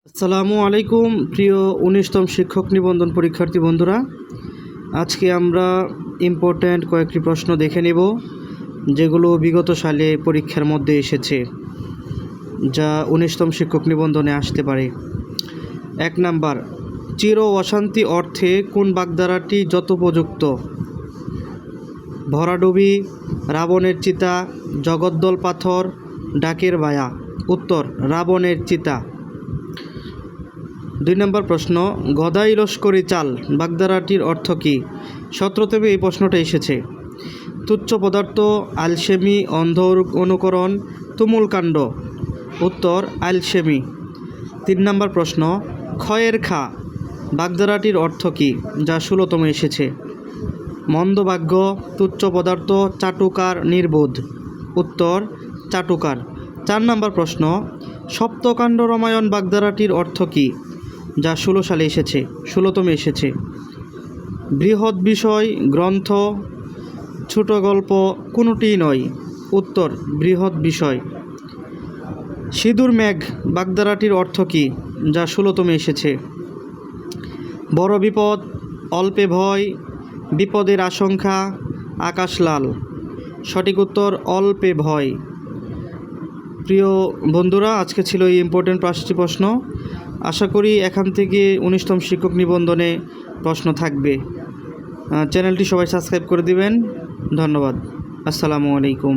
আসসালামু আলাইকুম প্রিয় ১৯তম শিক্ষক নিবন্ধন পরীক্ষার্থী বন্ধুরা, আজকে আমরা ইম্পর্ট্যান্ট কয়েকটি প্রশ্ন দেখে নেব যেগুলো বিগত সালে পরীক্ষার মধ্যে এসেছে, যা ১৯তম শিক্ষক নিবন্ধনে আসতে পারে। ১ নাম্বার, চির অশান্তি অর্থে কোন বাগধারাটি যথোপযুক্ত? ভরাডুবি, রাবণের চিতা, জগদ্দল পাথর, ডাকের বায়া। উত্তর রাবণের চিতা। ২ নম্বর প্রশ্ন, গদাই লস্করি চাল বাগধারাটির অর্থ কী? ১৭তম এই প্রশ্নটা এসেছে। তুচ্ছ পদার্থ, আলসেমি, অন্ধ অনুকরণ, তুমুল কাণ্ড। উত্তর আলসেমি। ৩ নম্বর প্রশ্ন, ক্ষয়ের খা বাগধারাটির অর্থ কী? যা ১৬তম এসেছে। মন্দভাগ্য, তুচ্ছ পদার্থ, চাটুকার, নির্বোধ। উত্তর চাটুকার। ৪ নম্বর প্রশ্ন, সপ্তকাণ্ড রামায়ণ বাগধারাটির অর্থ কী? যা ১৬ সালে এসেছে, ১৬তম এসেছে। বৃহৎ বিষয়, গ্রন্থ, ছোট গল্প, কোনোটিই নয়। উত্তর বৃহৎ বিষয়। সিঁদুর মেঘ বাগধারাটির অর্থ কী? যা ১৬তম এসেছে। বড় বিপদ, অল্পে ভয়, বিপদের আশঙ্কা, আকাশ লাল। সঠিক উত্তর অল্পে ভয়। প্রিয় বন্ধুরা, আজকে ছিল এই ইম্পর্টেন্ট ৫টি প্রশ্ন। আশা করি এখান থেকে ১৯তম শিক্ষক নিবন্ধনে প্রশ্ন থাকবে। চ্যানেলটি সবাই সাবস্ক্রাইব করে দিবেন। ধন্যবাদ। আসসালামু আলাইকুম।